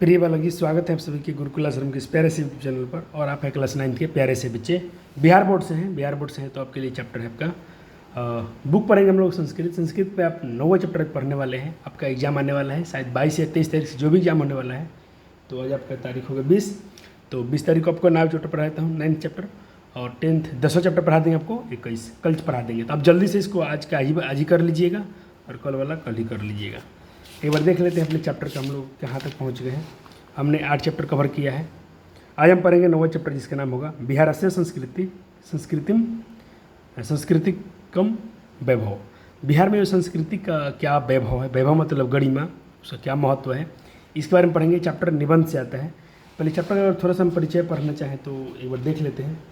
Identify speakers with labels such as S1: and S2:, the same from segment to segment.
S1: प्रिय बालक जी, स्वागत है आप सभी के गुरुकुल आश्रम के इस प्यारे से यूट्यूब चैनल पर। और आप है क्लास 9 के प्यारे से बच्चे, बिहार बोर्ड से हैं तो आपके लिए चैप्टर है आपका बुक पढ़ेंगे हम लोग संस्कृत पे आप 9वां चैप्टर पढ़ने वाले हैं। आपका एग्जाम आने वाला है शायद 22 या 23 तारीख से जो भी एग्जाम होने वाला है। तो आज आपका तारीख होगा 20, तो 20 तारीख को आपको 9 चैप्टर पढ़ाता हूँ, 9th चैप्टर, और 10th 10वां चैप्टर पढ़ा देंगे आपको 21 कल पढ़ा देंगे। तो आप जल्दी से इसको आज ही कर लीजिएगा और कल वाला कल ही कर लीजिएगा। एक बार देख लेते हैं अपने चैप्टर का हम लोग कहाँ तक पहुँच गए हैं। हमने 8 चैप्टर कवर किया है। आज हम पढ़ेंगे 9वां चैप्टर जिसका नाम होगा बिहारस्य संस्कृतिकम वैभव। बिहार में जो संस्कृति का क्या वैभव है, वैभव मतलब गरिमा, उसका क्या महत्व है, इसके बारे में पढ़ेंगे। चैप्टर निबंध से आता है। पहले चैप्टर का अगर थोड़ा सा हम परिचय पढ़ना चाहें तो एक बार देख लेते हैं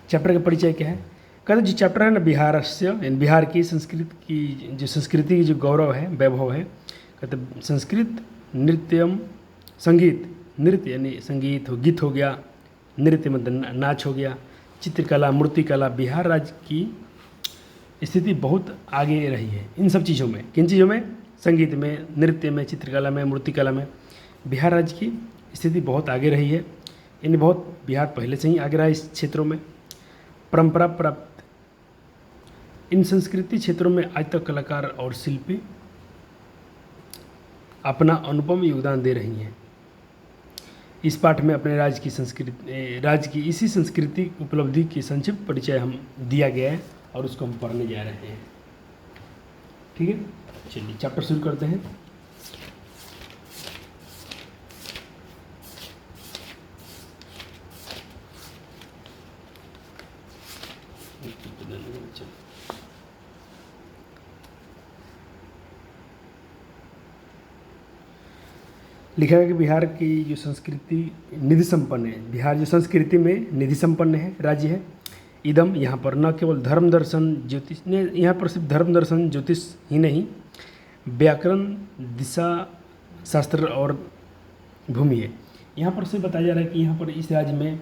S1: चैप्टर का परिचय क्या है। कहते जो चैप्टर है ना बिहारस्य, यानी बिहार की संस्कृति की जो गौरव है, वैभव है। कहते संस्कृत नृत्यम, नृत्य यानी संगीत हो, गीत हो गया, नृत्य मतलब नाच हो गया, चित्रकला, मूर्तिकला। बिहार राज्य की स्थिति बहुत आगे रही है इन सब चीज़ों में। किन चीज़ों में? संगीत में, नृत्य में, चित्रकला में, मूर्तिकला में बिहार राज्य की स्थिति बहुत आगे रही है। यानी बहुत बिहार पहले से ही आगे रहा है इस क्षेत्रों में। परंपरा प्राप्त इन संस्कृति क्षेत्रों में आज तक कलाकार और शिल्पी अपना अनुपम योगदान दे रही हैं। इस पाठ में अपने राज्य की इसी संस्कृति उपलब्धि की संक्षिप्त परिचय हम दिया गया है और उसको हम पढ़ने जा रहे हैं। ठीक है, चलिए चैप्टर शुरू करते हैं। लिखा है कि बिहार की जो संस्कृति निधि संपन्न है। बिहार जो संस्कृति में निधि संपन्न है राज्य है। इदम, यहाँ पर न केवल धर्म दर्शन ज्योतिष ने, यहाँ पर सिर्फ धर्म दर्शन ज्योतिष ही नहीं, व्याकरण, दिशा शास्त्र और भूमि है। यहाँ पर से बताया जा रहा है कि यहाँ पर इस राज्य में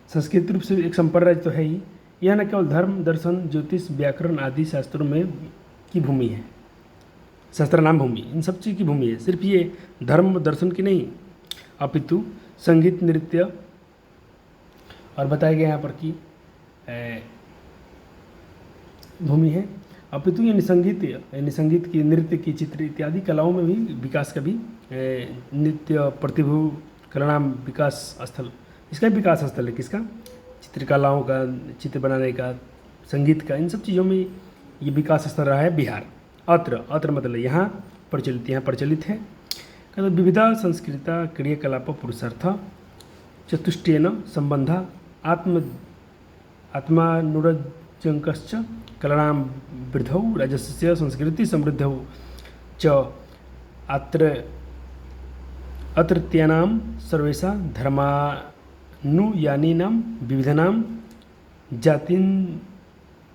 S1: संस्कृत रूप से एक संपन्न राज्य तो है ही, यह न केवल धर्म दर्शन ज्योतिष व्याकरण आदि शास्त्रों में की भूमि है, शास्त्र नाम भूमि, इन सब चीज़ की भूमि है। सिर्फ ये धर्म दर्शन की नहीं, अपितु संगीत नृत्य, और बताया गया यहाँ पर कि भूमि है। अपितु यानी संगीत की, नृत्य की, चित्र इत्यादि कलाओं में भी विकास का भी नृत्य प्रतिभू कलानाम विकास स्थल, इसका विकास स्थल है। किसका? चित्रकलाओं का, चित्र बनाने का, संगीत का, इन सब चीज़ों में ये विकास स्थल रहा है बिहार। अत्र मतलब यहाँ प्रचलित है। कहते विविधा संस्कृता क्रियाकलाप पुरुषार्थ चतुष्टेन संबंध आत्मानुरजंकश्च कलानां वृद्धौ राजस्य संस्कृति समृद्धौ च अत्रत्यानां सर्वेषां धर्मानुयायिनां विविधानां जातिं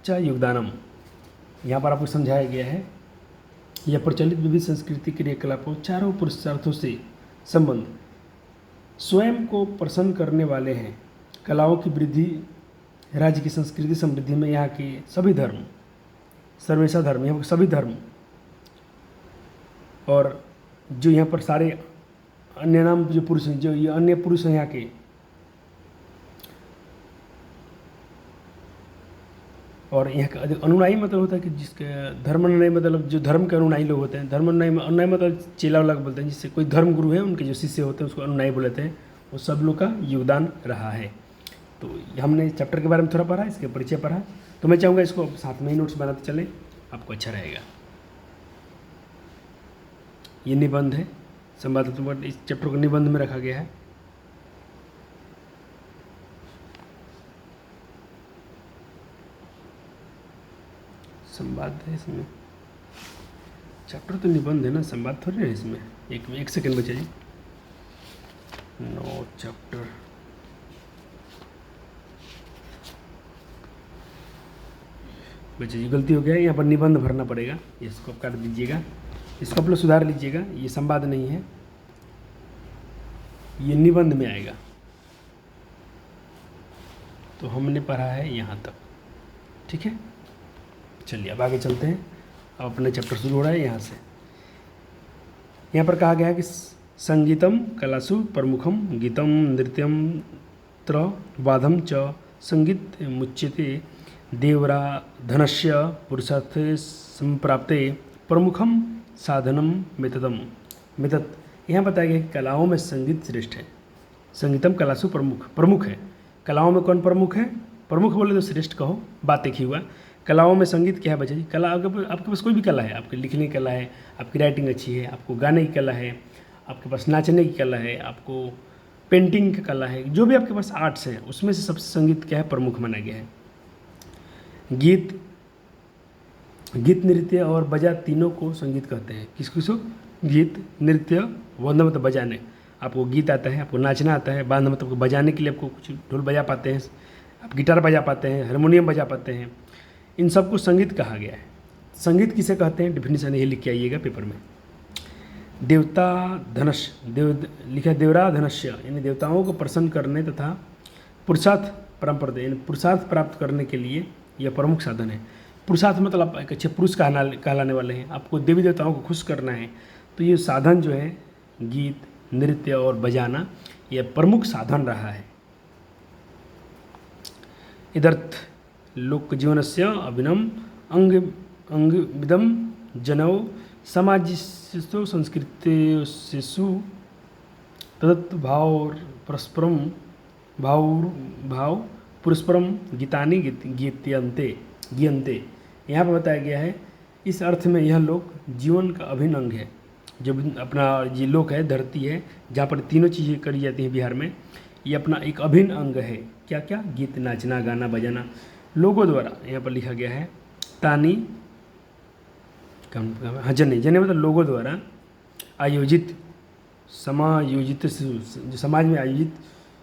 S1: च योगदानम्। यहाँ पर आपको समझाया गया है यह प्रचलित विविध संस्कृति क्रियाकलापों चारों पुरुषार्थों से संबंध स्वयं को प्रसन्न करने वाले हैं। कलाओं की वृद्धि, राज्य की संस्कृति समृद्धि में यहाँ के सभी धर्म, सर्वेशा धर्म, यहाँ के सभी धर्म, और जो यहाँ पर सारे अन्य नाम जो पुरुष हैं, जो ये अन्य पुरुष हैं यहाँ के, और यहाँ का अनुयायी मतलब होता है कि जिसके धर्म अनुयायी मतलब जो धर्म के अनुयायी लोग होते हैं। धर्म अनुयायी मतलब चेला वाला बोलते हैं, जिससे कोई धर्म गुरु है उनके जो शिष्य होते हैं उसको अनुयायी बोलते हैं। वो सब लोग का योगदान रहा है। तो हमने चैप्टर के बारे में थोड़ा पढ़ा, इसके परिचय पढ़ा, तो मैं चाहूँगा इसको साथ में ही नोट्स बनाते चलें, आपको अच्छा रहेगा। ये निबंध है, संवादात्मक, इस चैप्टर को निबंध में रखा गया है। संवाद है इसमें, चैप्टर तो निबंध है ना, संवाद थोड़ी है इसमें। एक सेकंड बचा जी। 9 चैप्टर, बच्चे जी गलती हो गया है, यहाँ पर निबंध भरना पड़ेगा, इसको आप काट दीजिएगा, इसको आप लोग सुधार लीजिएगा। ये संवाद नहीं है, ये निबंध में आएगा। तो हमने पढ़ा है यहाँ तक, ठीक है। चलिए अब आगे चलते हैं। अब अपना चैप्टर शुरू हो रहा है यहाँ से। यहाँ पर कहा गया है कि संगीतम कलासु प्रमुखम गीतम नृत्यम त्र वादम च संगीत मुच्यते देवराधनस्य पुरुषार्थे संप्राप्ते प्रमुखम साधनम मेतदम मेतद। यहाँ बताया गया कि कलाओं में संगीत श्रेष्ठ है। संगीतम कलासु प्रमुख है। कलाओं में कौन प्रमुख है? प्रमुख बोले तो श्रेष्ठ कहो, बात एक ही हुआ। कलाओं में संगीत क्या है बच्चा जी? कला आपके पास कोई भी कला है, आपकी लिखने की कला है, आपकी राइटिंग अच्छी है, आपको गाने की कला है, आपके पास नाचने की कला है, आपको पेंटिंग की कला है, जो भी आपके पास आर्ट्स है उसमें से सबसे संगीत क्या है? प्रमुख माना गया है। गीत नृत्य और बजा तीनों को संगीत कहते हैं। किस किसको? गीत नृत्य, वाद्य मतलब बजाने। आपको गीत आता है, आपको नाचना आता है, वाद्य मतलब बजाने के लिए आपको कुछ ढोल बजा पाते हैं, आप गिटार बजा पाते हैं, हारमोनियम बजा पाते हैं, इन सबको संगीत कहा गया है। संगीत किसे कहते हैं? डिफिनीशन ये लिख के आइएगा पेपर में। देवता धनुष लिखा देवरा धनुष्य, यानी देवताओं को प्रसन्न करने तथा पुरुषार्थ परंपरा यानी पुरुषार्थ प्राप्त करने के लिए यह प्रमुख साधन है। पुरुषार्थ मतलब आप एक अच्छे पुरुष कहलाने वाले हैं, आपको देवी देवताओं को खुश करना है, तो ये साधन जो है गीत नृत्य और बजाना यह प्रमुख साधन रहा है। इदर्थ लोक जीवनस्य अभिनम अंगविदम जनौ समाजिषु संस्कृतेषु तदत् भाव पुरस्परम गीतानि गीयन्ते। यहाँ पर बताया गया है इस अर्थ में यह लोक जीवन का अभिन्न अंग है। जो अपना ये लोक है, धरती है, जहाँ पर तीनों चीज़ें करी जाती हैं बिहार में, ये अपना एक अभिन्न अंग है। क्या क्या? गीत, नाचना, गाना, बजाना लोगों द्वारा। यहाँ पर लिखा गया है तानी हाँ जने मतलब लोगों द्वारा आयोजित समायोजित जो समाज में आयोजित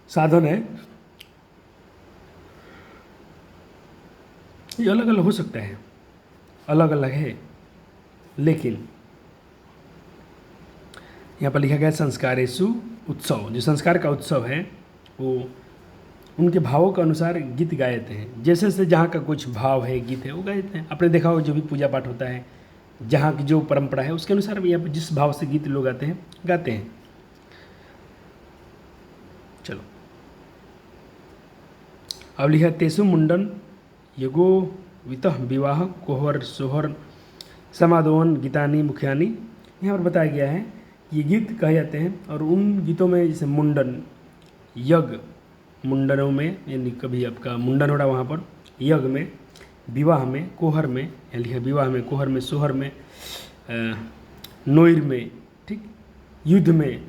S1: साधन है, ये अलग अलग हो सकता है, अलग अलग है, लेकिन यहाँ पर लिखा गया संस्कारेषु उत्सव। जो संस्कार का उत्सव है वो उनके भावों के अनुसार गीत गाए जाते हैं। जैसे जैसे जहाँ का कुछ भाव है, गीत है, वो गाए जाते हैं। आपने देखा हो जो भी पूजा पाठ होता है, जहाँ की जो परंपरा है उसके अनुसार यहाँ पर जिस भाव से गीत लोग गाते हैं। चलो अब लिखा तेसु मुंडन यगो वितः विवाह कोहर सोहर समादोन गीतानी मुखियानी। यहाँ पर बताया गया है ये गीत कहे जाते हैं, और उन गीतों में जैसे मुंडन, यज्ञ, मुंडनों में यानी कभी आपका मुंडन हो रहा वहाँ पर, यज्ञ में, विवाह में, कोहर में, यहाँ लिखा विवाह में, कोहर में, सोहर में, नोयर में, ठीक, युद्ध में,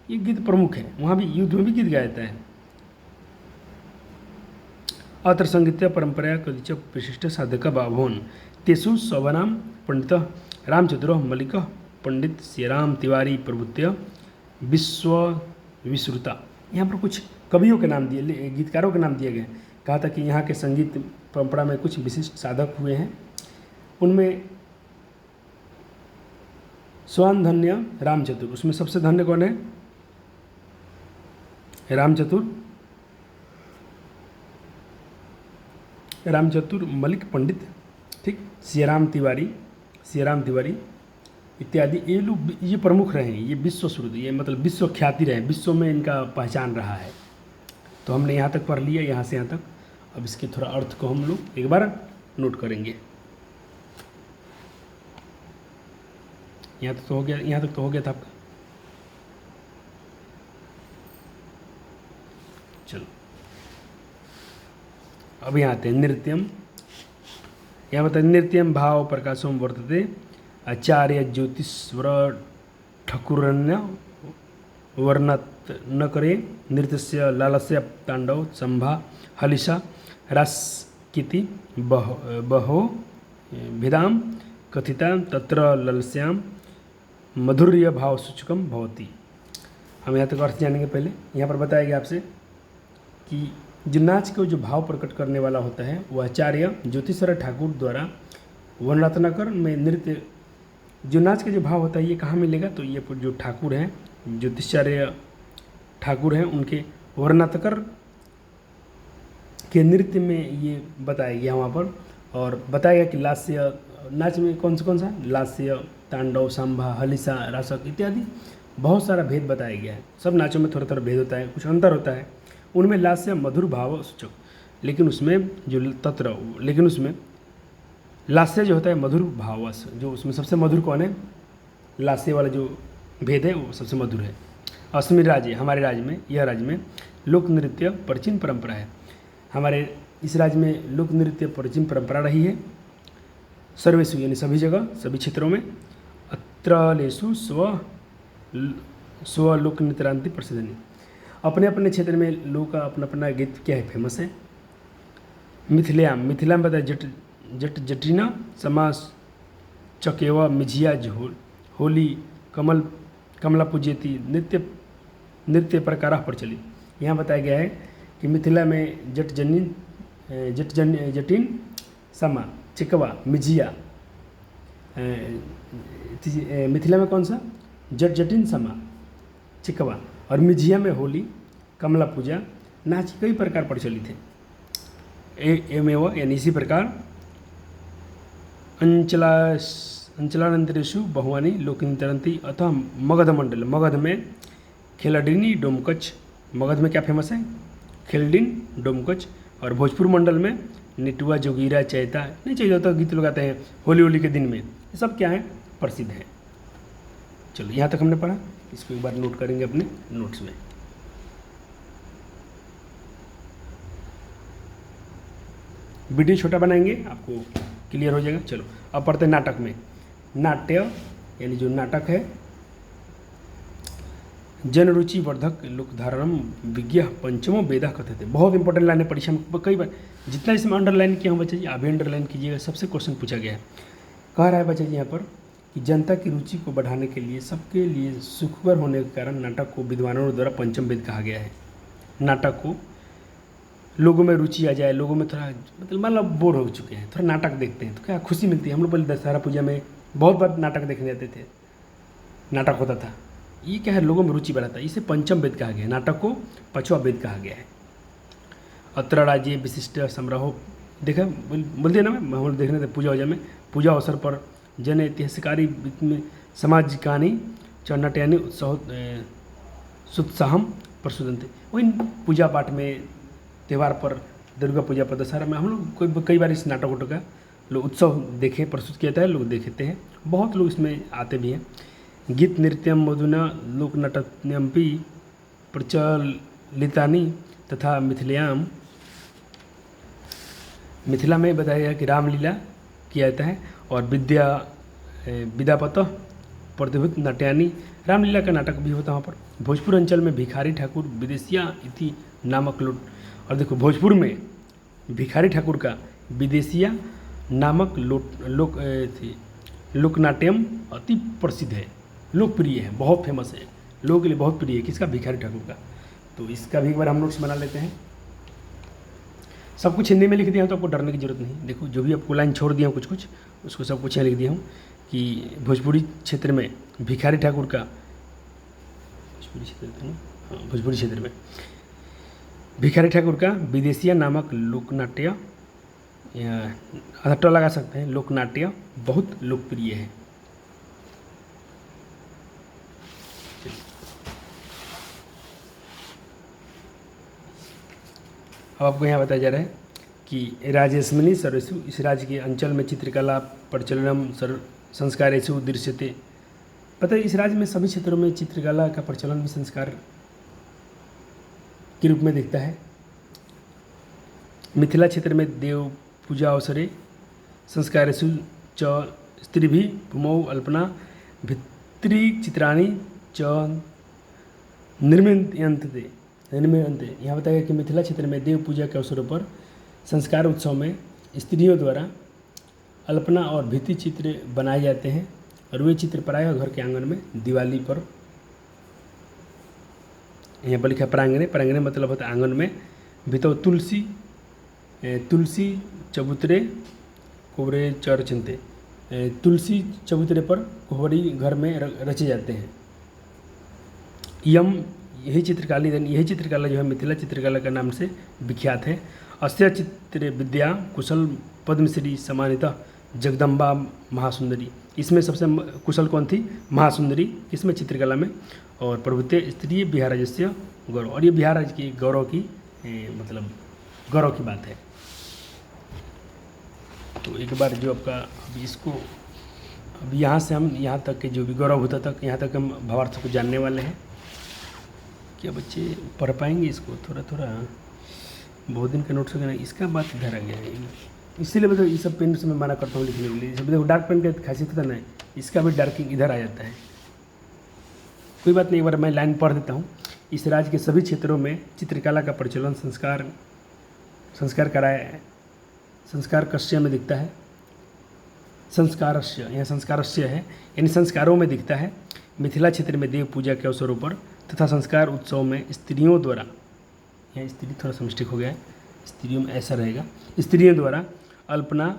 S1: ये गीत प्रमुख है। वहाँ भी युद्ध में भी गीत गाया जाता है। अत्र संगीत परंपरा कदिच विशिष्ट साधक बाभोन तेसु सवनाम पंडित रामचतुर मलिक पंडित श्रीराम तिवारी प्रभुत्य विश्रुता। यहाँ पर कुछ कवियों के नाम दिए, गीतकारों के नाम दिए गए। कहा था कि यहाँ के संगीत परंपरा में कुछ विशिष्ट साधक हुए हैं। उनमें स्वान धन्य रामचतुर, उसमें सबसे धन्य कौन है? रामचतुर मलिक पंडित, ठीक, श्रीराम तिवारी इत्यादि, ये लोग ये प्रमुख रहे हैं। ये विश्व श्रुति, ये मतलब विश्व ख्याति रहे, विश्व में इनका पहचान रहा है। तो हमने यहाँ तक पढ़ लिया, यहाँ से यहाँ तक। अब इसके थोड़ा अर्थ को हम लोग एक बार नोट करेंगे। यहाँ तक तो हो गया था आपका। चलो अब यहाँ आते हैं नृत्यम। यहाँ बताए नृत्यम भाव प्रकाशों वर्तते आचार्य ज्योतिश्वर ठाकुरन्य वर्णत न करे नृत्य लालस्य तांडव संभा हलिशा रासकिति बहो भेदाम कथिता तत्र ललस्याम मधुर्य भाव सूचकम भवति। हम यहाँ तक अर्थ जानेंगे। पहले यहाँ पर बताया गया आपसे कि जो नाच को जो भाव प्रकट करने वाला होता है वह आचार्य ज्योतिश्वर ठाकुर द्वारा वर्णनात्मकर में नृत्य, जो नाच का जो भाव होता है ये कहाँ मिलेगा? तो ये जो ठाकुर हैं, ज्योतिषाचार्य ठाकुर हैं, उनके वर्णनात्मकर के नृत्य में ये बताया गया वहाँ पर। और बताया गया कि लास्य नाच में कौन सा लास्य, तांडव, संभा, हलिसा, रासक इत्यादि बहुत सारा भेद बताया गया है। सब नाचों में थोड़ा थोड़ा भेद होता है, कुछ अंतर होता है। उनमें लास्य मधुर भाव सूचक, लेकिन उसमें लास्य जो होता है मधुर भावस, जो उसमें सबसे मधुर कौन है? लास्य वाला जो भेद है वो सबसे मधुर है। अस्मिन राज्य, हमारे राज्य में, यह राज्य में लोक नृत्य प्राचीन परंपरा है। हमारे इस राज्य में लोक नृत्य प्राचीन परंपरा रही है। सर्वेषु यानी सभी जगह, सभी क्षेत्रों में। अत्रलेषु स्व लोक नृत्यांति प्रसिद्ध, अपने अपने क्षेत्र में लोग का अपना अपना गीत क्या है, फेमस है। मिथिला में बताया जट जटिना समास चकेवा मिझिया होली कमला पूजेती नृत्य प्रकार प्रचलित। यहाँ बताया गया है कि मिथिला में जटिन समा चिकवा मिझिया, मिथिला में कौन सा? जटिन समा चिकवा और मिझिया में होली कमला पूजा नाच कई प्रकार प्रचलित है। एवं यानी इसी प्रकार अंचलानंतरेषु बहुवानी लोकनृत्यंती। अतः मगध में खेलडिनी डोमकच, मगध में क्या फेमस है? खेलडिन डोमकच। और भोजपुर मंडल में निटुआ जोगीरा चैता, नहीं चाहिए तो गीत लोग आते हैं होली के दिन में, ये सब क्या है? प्रसिद्ध है। चलो यहाँ तक हमने पढ़ा, इसको एक बार नोट करेंगे अपने नोट्स में। वीडियो छोटा बनाएंगे, आपको क्लियर हो जाएगा। चलो अब पढ़ते हैं नाटक में। नाट्य यानी जो नाटक है, जनरुचि वर्धक लोकधारणम विज्ञ पंचमो वेदा कथते। बहुत इंपॉर्टेंट लाइन है, परीक्षा में कई बार, जितना इसमें अंडरलाइन किया हूँ बच्चा जी, आप भी अंडरलाइन कीजिएगा, सबसे क्वेश्चन पूछा गया है। कह रहा है बच्चा जी यहाँ पर कि जनता की रुचि को बढ़ाने के लिए, सबके लिए सुखकर होने के कारण नाटक को विद्वानों द्वारा पंचम वेद कहा गया है। नाटक को लोगों में रुचि आ जाए, लोगों में थोड़ा मतलब मान लो बोर हो चुके हैं, थोड़ा नाटक देखते हैं तो क्या खुशी मिलती है। हम लोग पहले दशहरा पूजा में बहुत बार नाटक देखने जाते थे, नाटक होता था। ये क्या है? लोगों में रुचि बढ़ाता है, इसे पंचम वेद कहा गया है। नाटक को पांचवा वेद कहा गया है। अत्र राज्य विशिष्ट समारोह, देखा बोलते ना, हम लोग देखने थे पूजा वूजा में, पूजा अवसर पर जन ऐतिहासिकारी सामाजिकानी च नाट्यानि सुत्साहम प्रसुदंते। वही पूजा पाठ में, त्यौहार पर, दुर्गा पूजा पर, दशहरा में हम लोग कई बार इस नाटक उटक का लोग उत्सव देखे, प्रस्तुत किया जाता है, लोग देखते हैं, बहुत लोग इसमें आते भी हैं। गीत नृत्यम मधुना लोक नाट्यम्पि प्रचलितानि तथा मिथिला में बताया गया कि रामलीला किया जाता है और विद्यापत प्रतिभूत नाट्यानि, रामलीला का नाटक भी होता है वहाँ पर। भोजपुर अंचल में भिखारी ठाकुर विदेशिया इति नामक लोट, और देखो भोजपुर में भिखारी ठाकुर का विदेशिया नामक लोकनाट्यम अति प्रसिद्ध है, लोकप्रिय है, बहुत फेमस है, लोगों के लिए बहुत प्रिय है। किसका? भिखारी ठाकुर का। तो इसका भी एक बार हम नोट्स बना लेते हैं। सब कुछ हिंदी में लिख दिया हूँ तो आपको डरने की जरूरत नहीं। देखो जो भी आपको लाइन छोड़ दिया हूँ कुछ उसको सब कुछ यहाँ लिख दिया हूँ कि भोजपुरी क्षेत्र में भिखारी ठाकुर का, भोजपुरी क्षेत्र में भिखारी ठाकुर का विदेशिया नामक लोकनाट्य, अधट्टा लगा सकते हैं, लोकनाट्य बहुत लोकप्रिय है। अब आपको यहाँ बताया जा रहा है कि राजेस्मिनी सर्वेषु, इस राज्य के अंचल में चित्रकला प्रचलनम संस्कारेषु दृश्यते। पता है इस राज्य में सभी क्षेत्रों में चित्रकला का प्रचलन भी संस्कार के रूप में दिखता है। मिथिला क्षेत्र में देव पूजा अवसरे संस्कारेषु च स्त्रीभिः भूमौ अल्पना भित्री चित्राणि च निर्मीयन्ते। यहाँ बताया गया कि मिथिला क्षेत्र में देव पूजा के अवसरों पर संस्कार उत्सव में स्त्रियों द्वारा अल्पना और भित्ति चित्र बनाए जाते हैं और वे चित्र प्रायः घर के आंगन में दिवाली पर, यहाँ पर लिखा प्रांगणे, प्रांगणे मतलब होता है आंगन में, भितो तुलसी चबूतरे कोहरे चरचनते, तुलसी चबूतरे पर कोहरी घर में रचे जाते हैं। यही चित्रकला जो है मिथिला चित्रकला के नाम से विख्यात है। अस्य चित्र विद्या कुशल पद्मश्री सम्मानित जगदम्बा महासुंदरी। इसमें सबसे कुशल कौन थी? महासुंदरी। किसमें? चित्रकला में। और प्रभुत्व स्त्री बिहार राज्य गौरव। और ये बिहार राज्य की गौरव की मतलब गौरव की बात है। तो एक बार जो आपका अभी इसको अब यहाँ से हम यहाँ तक के जो भी गौरव होता तक यहाँ तक हम भावार्थ को जानने वाले हैं। क्या बच्चे पढ़ पाएंगे इसको? थोड़ा थोड़ा बहुत दिन का नोट्स वगैरह इसका बात इधर आ गया है, इसीलिए मतलब ये सब पेन से मैं मना करता हूँ लिखने के लिए। जब देखो डार्क पेन का खासियत होता है ना, इसका भी डार्किंग इधर आ जाता है। कोई बात नहीं, एक बार मैं लाइन पढ़ देता हूँ। इस राज्य के सभी क्षेत्रों में चित्रकला का प्रचलन संस्कार कस्य में दिखता है। संस्कारस्य, यहाँ संस्कारस्य है, यानी संस्कारों में दिखता है। मिथिला क्षेत्र में देव पूजा के अवसरों पर तथा संस्कार उत्सव में स्त्रियों द्वारा, यहाँ स्त्री थोड़ा सा मिस्टेक हो गया है, स्त्रियों में ऐसा रहेगा, स्त्रियों द्वारा अल्पना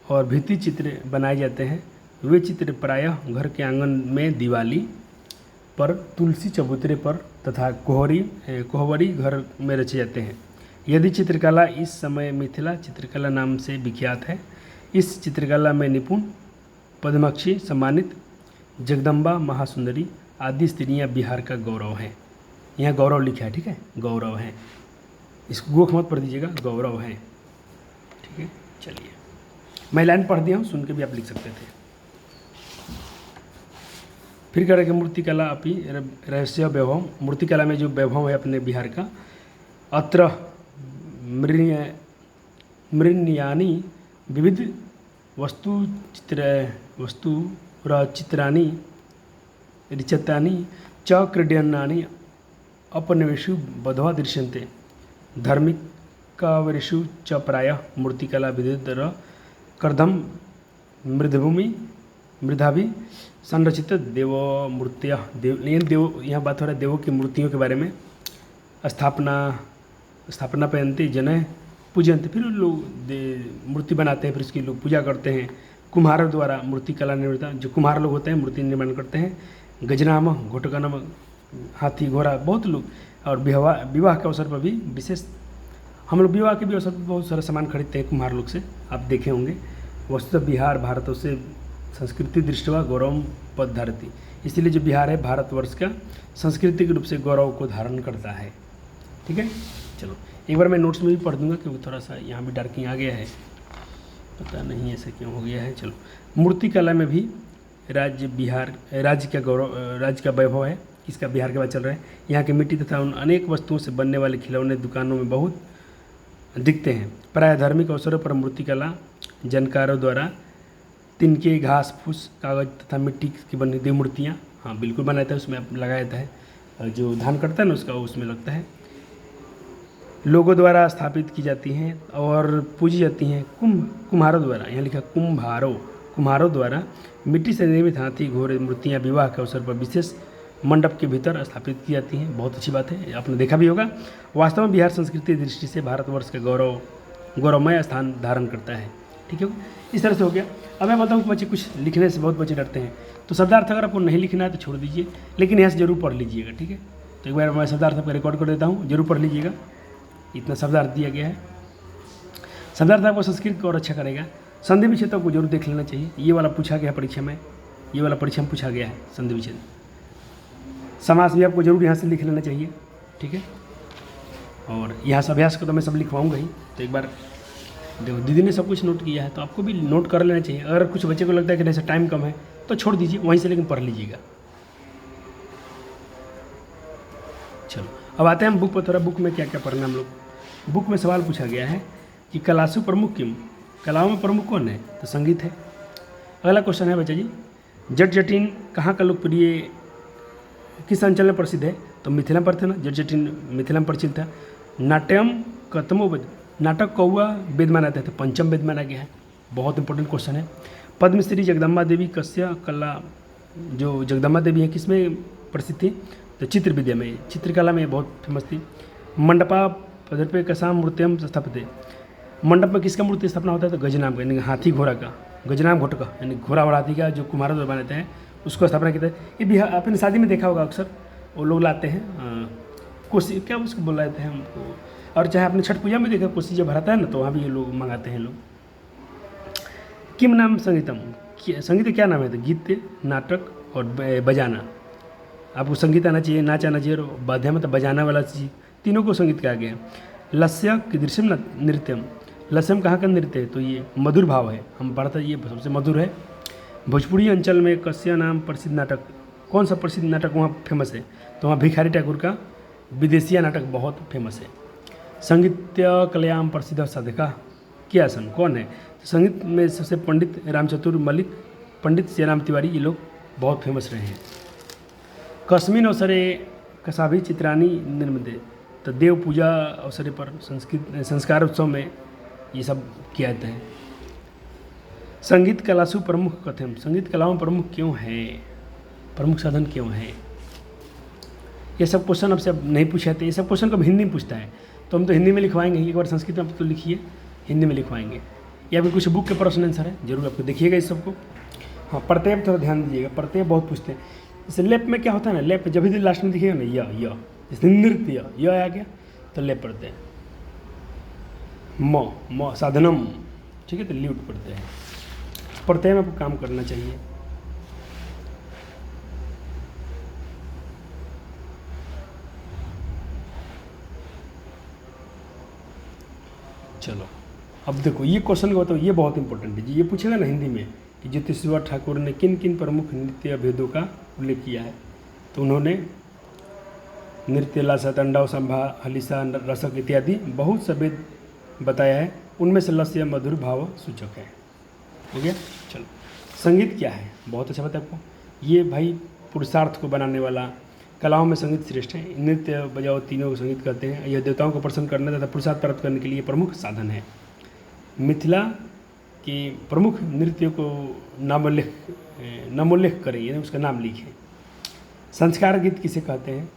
S1: और भित्ति चित्र बनाए जाते हैं। वे चित्र प्रायः घर के आंगन में दिवाली पर, तुलसी चबूतरे पर तथा कोहवरी घर में रचे जाते हैं। यदि चित्रकला इस समय मिथिला चित्रकला नाम से विख्यात है। इस चित्रकला में निपुण पद्माक्षी सम्मानित जगदम्बा महासुंदरी आदि स्त्रियां बिहार का गौरव हैं। यहाँ गौरव लिखा है, ठीक है, गौरव है, इसको गोख मत पढ़ दीजिएगा, गौरव है, ठीक है। चलिए मैं लाइन पढ़ दिया हूँ, सुन के भी आप लिख सकते थे। फिर कह रहे कि मूर्तिकला अपनी रहस्य वैभव, मूर्तिकला में जो वैभव है अपने बिहार का। अत्र मृण्यानि विविध वस्तुरचित्राणि रिचतानि च क्रीड्यन्नानि अपनवेषु बधवा दृश्यन्ते। धार्मिकवरेषु च प्रायः मूर्तिकला विद्युतर कर्दम मृधाभि संरचित देवमूर्तियाँ। यहाँ बात हो रहा है देवों की मूर्तियों के बारे में। स्थापना पयंती जन पूजनते, फिर लोग मूर्ति बनाते हैं, फिर उसकी लोग पूजा करते हैं। कुम्हारों द्वारा मूर्ति कला निर्माण, जो कुम्हार लोग होते हैं मूर्ति निर्माण करते हैं। गजनाम, घोटकनम, हाथी घोड़ा, बहुत लोग। और विवाह के अवसर पर भी विशेष, हम लोग विवाह के भी अवसर पर बहुत सारा सामान खरीदते हैं कुम्हार लोग से, आप देखे होंगे। वस्तुतः बिहार भारत से संस्कृति दृष्टवा गौरव पद धारती, इसलिए जो बिहार है भारतवर्ष का सांस्कृतिक रूप से गौरव को धारण करता है, ठीक है। चलो एक बार मैं नोट्स में भी पढ़ दूंगा क्योंकि थोड़ा सा यहाँ भी डार्किंग आ गया है, पता नहीं ऐसा क्यों हो गया है। चलो, मूर्तिकला में भी राज्य का वैभव है। इसका बिहार के बाद चल रहा है। यहाँ की मिट्टी तथा उन अनेक वस्तुओं से बनने वाले खिलौने दुकानों में बहुत दिखते हैं। प्रायः धार्मिक अवसरों पर मूर्तिकला जानकारों द्वारा तिनके, घास फूस, कागज तथा मिट्टी की बनी देव मूर्तियाँ, हाँ बिल्कुल बनाया था, उसमें लगाया जाता है, जो धान करता है ना उसका उसमें लगता है। लोगों द्वारा स्थापित की जाती हैं और पूजी जाती हैं। कुम्हारों द्वारा, यहाँ लिखा कुम्हारों द्वारा मिट्टी से निर्मित हाथी घोड़े मूर्तियाँ विवाह के अवसर पर विशेष मंडप के भीतर स्थापित की जाती हैं। बहुत अच्छी बात है, आपने देखा भी होगा। वास्तव में बिहार संस्कृति दृष्टि से भारतवर्ष का गौरवमय स्थान धारण करता है, ठीक है। इस तरह से हो गया। अब मैं बताऊँ कि बच्चे कुछ लिखने से बहुत बच्चे डरते हैं, तो शब्दार्थ अगर आपको नहीं लिखना है तो छोड़ दीजिए, लेकिन यहाँ से जरूर पढ़ लीजिएगा, ठीक है। तो एक बार मैं शब्दार्थ आपका रिकॉर्ड कर देता हूँ, जरूर पढ़ लीजिएगा। इतना शब्दार्थ दिया गया है। शब्दार्थ आपको संस्कृत को और अच्छा करेगा। संधि विच्छेद को जरूर देख लेना चाहिए, ये वाला पूछा गया परीक्षा में, ये वाला परीक्षा में पूछा गया है संधि विच्छेद। समास भी आपको जरूर यहाँ से लिख लेना चाहिए, ठीक है। और यहाँ से अभ्यास को तो मैं सब लिखवाऊंगा ही, तो एक बार देखो दीदी ने सब कुछ नोट किया है तो आपको भी नोट कर लेना चाहिए। अगर कुछ बच्चे को लगता है कि नहीं सर टाइम कम है तो छोड़ दीजिए वहीं से, लेकिन पढ़ लीजिएगा। चलो अब आते हैं हम बुक पर। थोड़ा बुक में क्या क्या पढ़ना हम लोग। बुक में सवाल पूछा गया है कि कलासु प्रमुख किम, कलाओं में प्रमुख कौन है? तो संगीत है। अगला क्वेश्चन है बच्चा जी, जट जटिन कहाँ का लोकप्रिय, किस अंचल में प्रसिद्ध है? तो मिथिला पर थे ना, जट जटिन मिथिला में प्रसिद्ध था। नाट्यम कतमो वेद, नाटक कौआ वेद माना जाता है, तो पंचम वेद माना गया है। बहुत इंपॉर्टेंट क्वेश्चन है। पद्मश्री जगदम्बा देवी कस्य कला, जो जगदम्बा देवी है किसमें प्रसिद्ध थी? तो चित्र विद्या में, चित्रकला में बहुत फेमस थी। मंडपा पदर्पे कसाम मूर्तियम स्थापित, मंडप में किसका मूर्ति स्थापना होता है? तो गजनाम का, यानी हाथी घोड़ा का, गजनाम घोट का, यानी घोड़ा और हाथी का जो कुम्हारों द्वारा बनाते हैं उसको स्थापना किया है। ये भी आपने शादी में देखा होगा, अक्सर वो लोग लाते हैं कोसी, क्या उसको बोल रहे थे हमको, और चाहे आपने छठ पूजा में देखा कोसी जब भराता है ना तो वहाँ भी ये लोग मंगाते हैं लोग। किम नाम संगीतम, संगीत क्या नाम है? तो गीत, नाटक और बजाना। आपको संगीत आना चाहिए, नाच आना चाहिए, और वाद्य मतलब बजाना वाला चीज़, तीनों को संगीत कहा गया है। लस्य कीदृशम नृत्यम, लस्यम कहाँ का नृत्य है? तो ये मधुर भाव है, हम पढ़ा था ये सबसे मधुर है। भोजपुरी अंचल में कस्य नाम प्रसिद्ध नाटक, कौन सा प्रसिद्ध नाटक वहाँ फेमस है? तो वहाँ भिखारी ठाकुर का विदेशिया नाटक बहुत फेमस है। संगीत्य कल्याण प्रसिद्ध साधका क्या सन, कौन है? तो संगीत में सबसे पंडित रामचतुर मलिक, पंडित जयराम तिवारी, ये लोग बहुत फेमस रहे हैं। कस्मिन अवसरे कसाभी चित्रानी निर्मित, तो देव पूजा अवसर पर संस्कृत संस्कार उत्सव में ये सब किया जाता है। संगीत कलासु प्रमुख कथम, संगीत कलाओं में प्रमुख क्यों है, प्रमुख साधन क्यों है? ये सब क्वेश्चन आपसे अब नहीं पूछे जाते, ये सब क्वेश्चन कब हिंदी में पूछता है, तो हम तो हिंदी में लिखवाएंगे ही, एक बार संस्कृत में आप तो लिखिए, हिंदी में लिखवाएंगे, या फिर कुछ बुक के प्रश्न आंसर है, जरूर आपको देखिएगा इस सबको। हाँ, प्रत्यय पर थोड़ा ध्यान दीजिएगा, प्रत्यय बहुत पूछते हैं। जैसे लेप में क्या होता है ना, लेप जब भी लास्ट में दिखेगा ना य, जैसे नृत्य य आ गया तो लेप पढ़ते हैं। म साधनम, ठीक है, तो ल्यूट पढ़ते हैं। प्रत्यय में आपको काम करना चाहिए। चलो अब देखो ये क्वेश्चन का, तो ये बहुत इंपॉर्टेंट है जी, ये पूछेगा ना हिंदी में कि ज्योतिषवर ठाकुर ने किन किन प्रमुख नृत्य भेदों का उल्लेख किया है, तो उन्होंने नृत्य, लासा, तंडाव, संभा, हलिसा, रसक इत्यादि बहुत से भेद बताया है, उनमें से लस्य मधुर भाव सूचक है। हो गया। चलो संगीत क्या है, बहुत अच्छा बताया आपको। ये भाई पुरुषार्थ को बनाने वाला, कलाओं में संगीत श्रेष्ठ है, नृत्य बजाओ तीनों को संगीत कहते हैं। यह देवताओं को प्रसन्न करने तथा पुरुषार्थ प्राप्त करने के लिए प्रमुख साधन है। मिथिला के प्रमुख नृत्यों को नामोल्लेख करें, यानी उसका नाम लिखें। संस्कार गीत किसे कहते हैं,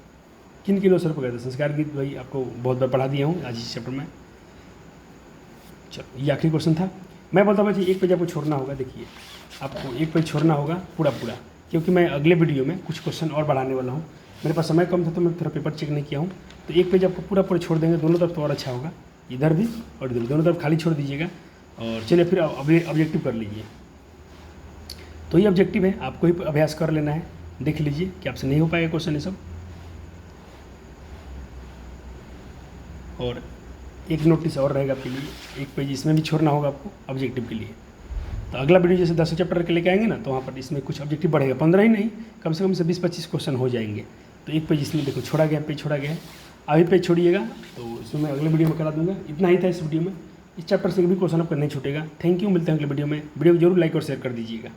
S1: किन किन अवसर पर कहते हैं? संस्कार गीत भाई आपको बहुत बार पढ़ा दिया हूँ आज इस चैप्टर में। चलो ये आखिरी क्वेश्चन था। मैं बोलता हूँ बच्चे एक पेज आपको छोड़ना होगा, देखिए आपको एक पेज छोड़ना होगा पूरा, क्योंकि मैं अगले वीडियो में कुछ क्वेश्चन और बढ़ाने वाला हूँ। मेरे पास समय कम था तो मैं थोड़ा पेपर चेक नहीं किया हूँ, तो एक पेज आपको पूरा छोड़ देंगे, दोनों तरफ तो और अच्छा होगा, इधर भी और इधर, दोनों तरफ खाली छोड़ दीजिएगा। और चलिए फिर ऑब्जेक्टिव कर लीजिए। तो ये ऑब्जेक्टिव है, आपको ही अभ्यास कर लेना है, देख लीजिए कि आपसे नहीं हो पाएगा क्वेश्चन ये सब। और एक नोटिस और रहेगा आपके लिए, एक पेज इसमें भी छोड़ना होगा आपको ऑब्जेक्टिव के लिए। तो अगला वीडियो जैसे 10 चैप्टर के लेके आएंगे ना, तो वहाँ पर इसमें कुछ ऑब्जेक्टिव बढ़ेगा, 15 ही नहीं, कम से कम से 20-25 क्वेश्चन हो जाएंगे। तो एक पेज इसमें देखो छोड़ा गया, पेज छोड़ा गया है, अभी पेज छोड़िएगा तो इसमें मैं अगले वीडियो में करा दूंगा। इतना ही था इस वीडियो में, इस चैप्टर से भी क्वेश्चन आपका नहीं छूटेगा। थैंक यू, मिलते हैं अगले वीडियो में। वीडियो को जरूर लाइक और शेयर कर दीजिएगा।